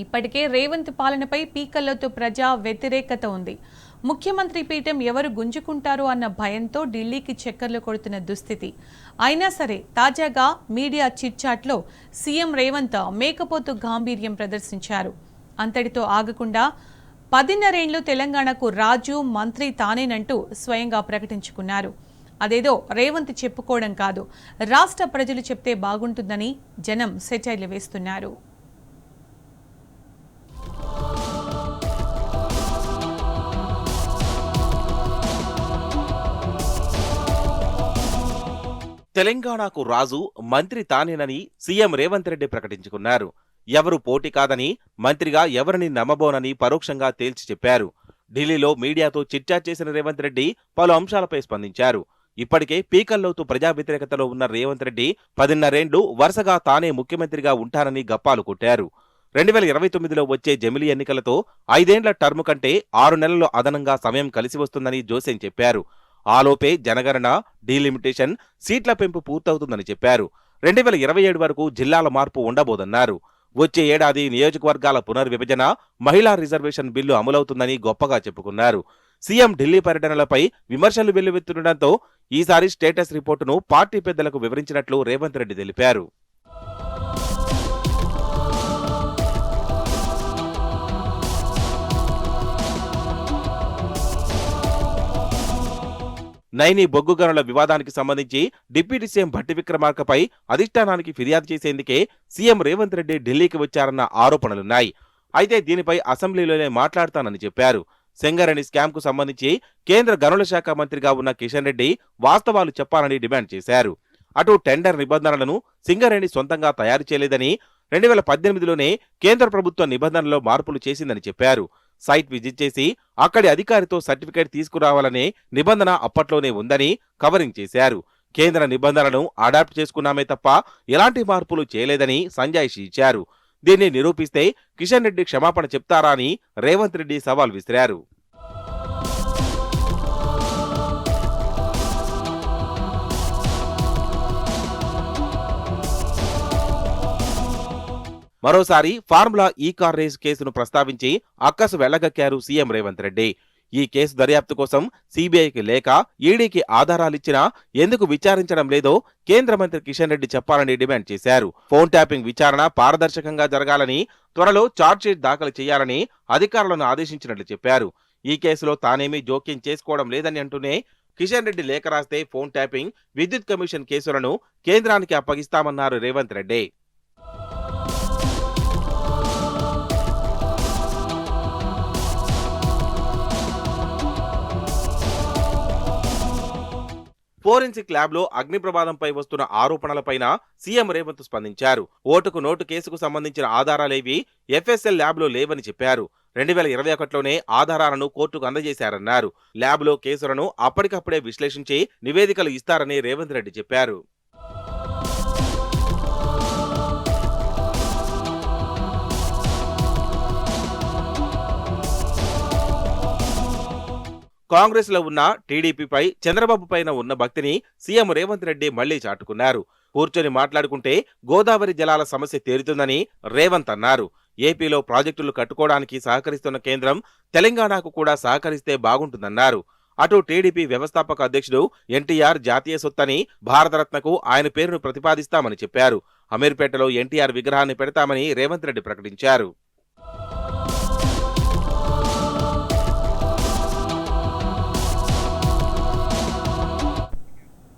ఇప్పటికే రేవంత్ పాలనపై పీకల్లోతో ప్రజా వ్యతిరేకత ఉంది. ముఖ్యమంత్రి పీఠం ఎవరు గుంజుకుంటారో అన్న భయంతో ఢిల్లీకి చక్కర్లు కొడుతున్న దుస్థితి. అయినా సరే తాజాగా మీడియా చిట్చాట్లో సీఎం రేవంత్ మేకపోతు గాంభీర్యం ప్రదర్శించారు. అంతటితో ఆగకుండా 10.5 ఏళ్లు తెలంగాణకు రాజు మంత్రి తానేనంటూ స్వయంగా ప్రకటించుకున్నారు. అదేదో రేవంత్ చెప్పుకోవడం కాదు, రాష్ట్ర ప్రజలు చెప్తే బాగుంటుందని జనం సెటైర్లు వేస్తున్నారు. తెలంగాణకు రాజు మంత్రి తానేనని సీఎం రేవంత్ రెడ్డి ప్రకటించుకున్నారు. ఎవరు పోటీ కాదని, మంత్రిగా ఎవరిని నమ్మబోనని పరోక్షంగా తేల్చి చెప్పారు. ఢిల్లీలో మీడియాతో చిట్చాట్ చేసిన రేవంత్ రెడ్డి పలు అంశాలపై స్పందించారు. ఇప్పటికే పీకల్లోతు ప్రజా వ్యతిరేకతలో ఉన్న రేవంత్ రెడ్డి 10.5 ఏళ్లు వరుసగా తానే ముఖ్యమంత్రిగా ఉంటానని గప్పాలు కొట్టారు. 2029లో వచ్చే జమిలీ ఎన్నికలతో 5 ఏళ్ల టర్మ్ కంటే 6 నెలల్లో అదనంగా సమయం కలిసి వస్తుందని జోసెన్ చెప్పారు. ఆలోపే జనగణన, డీలిమిటేషన్, సీట్ల పెంపు పూర్తవుతుందని చెప్పారు. 2027 వరకు జిల్లాల మార్పు ఉండబోదన్నారు. వచ్చే ఏడాది నియోజకవర్గాల పునర్విభజన, మహిళా రిజర్వేషన్ బిల్లు అమలవుతుందని గొప్పగా చెప్పుకున్నారు. సీఎం ఢిల్లీ పర్యటనలపై విమర్శలు వెల్లువెత్తుండటంతో ఈసారి స్టేటస్ రిపోర్టును పార్టీ పెద్దలకు వివరించినట్లు రేవంత్ రెడ్డి తెలిపారు. నైని బొగ్గు గనుల వివాదానికి సంబంధించి డిప్యూటీ సీఎం భట్టి విక్రమార్కపై అధిష్టానానికి ఫిర్యాదు చేసేందుకే సీఎం రేవంత్ రెడ్డి ఢిల్లీకి వచ్చారన్న ఆరోపణలున్నాయి. అయితే దీనిపై అసెంబ్లీలోనే మాట్లాడతానని చెప్పారు. సింగరేణి స్కామ్ కు సంబంధించి కేంద్ర గనుల శాఖ మంత్రిగా ఉన్న కిషన్ రెడ్డి వాస్తవాలు చెప్పాలని డిమాండ్ చేశారు. అటు టెండర్ నిబంధనలను సింగరేణి సొంతంగా తయారు చేయలేదని, 2018లోనే కేంద్ర ప్రభుత్వ నిబంధనల్లో మార్పులు చేసిందని చెప్పారు. సైట్ విజిట్ చేసి అక్కడి అధికారితో సర్టిఫికేట్ తీసుకురావాలనే నిబంధన అప్పట్లోనే ఉందని కవరింగ్ చేశారు. కేంద్ర నిబంధనలను అడాప్ట్ చేసుకున్నామే తప్ప ఎలాంటి మార్పులు చేయలేదని సంజాయిషీ ఇచ్చారు. దీన్ని నిరూపిస్తే కిషన్ రెడ్డి క్షమాపణ చెప్తారా అని రేవంత్ రెడ్డి సవాల్ విసిరారు. మరోసారి ఫార్ములా ఈ కార్ రేస్ కేసును ప్రస్తావించి అక్కసు వెళ్లగక్కారు సీఎం రేవంత్ రెడ్డి. ఈ కేసు దర్యాప్తు కోసం సీబీఐకి లేక ఈడీకి ఆధారాలిచ్చినా ఎందుకు విచారించడం లేదో కేంద్ర మంత్రి కిషన్ రెడ్డి చెప్పాలని డిమాండ్ చేశారు. ఫోన్ ట్యాపింగ్ విచారణ పారదర్శకంగా జరగాలని, త్వరలో ఛార్జ్షీట్ దాఖలు చేయాలని అధికారులను ఆదేశించినట్లు చెప్పారు. ఈ కేసులో తానేమీ జోక్యం చేసుకోవడం లేదని అంటూనే కిషన్ రెడ్డి లేఖ రాస్తే ఫోన్ ట్యాపింగ్, విద్యుత్ కమిషన్ కేసులను కేంద్రానికి అప్పగిస్తామన్నారు రేవంత్ రెడ్డి. ఫోరెన్సిక్ ల్యాబ్లో అగ్ని ప్రమాదంపై వస్తున్న ఆరోపణలపైన సీఎం రేవంత్ స్పందించారు. ఓటుకు నోటు కేసుకు సంబంధించిన ఆధారాలేవి ఎఫ్ఎస్ఎల్ ల్యాబ్లో లేవని చెప్పారు. 2021లోనే ఆధారాలను కోర్టుకు అందజేశారన్నారు. ల్యాబ్లో కేసులను అప్పటికప్పుడే విశ్లేషించి నివేదికలు ఇస్తారని రేవంత్ రెడ్డి చెప్పారు. కాంగ్రెస్ లో ఉన్న టీడీపీపై చంద్రబాబు పైన ఉన్న భక్తిని సీఎం రేవంత్ రెడ్డి మళ్లీ చాటుకున్నారు. కూర్చొని మాట్లాడుకుంటే గోదావరి జలాల సమస్య తీరుతుందని రేవంత్ అన్నారు. ఏపీలో ప్రాజెక్టులు కట్టుకోవడానికి సహకరిస్తున్న కేంద్రం తెలంగాణకు కూడా సహకరిస్తే బాగుంటుందన్నారు. అటు టీడీపీ వ్యవస్థాపక అధ్యక్షుడు ఎన్టీఆర్ జాతీయ సొత్తని, భారతరత్నకు ఆయన పేరును ప్రతిపాదిస్తామని చెప్పారు. అమీర్పేటలో ఎన్టీఆర్ విగ్రహాన్ని పెడతామని రేవంత్ రెడ్డి ప్రకటించారు.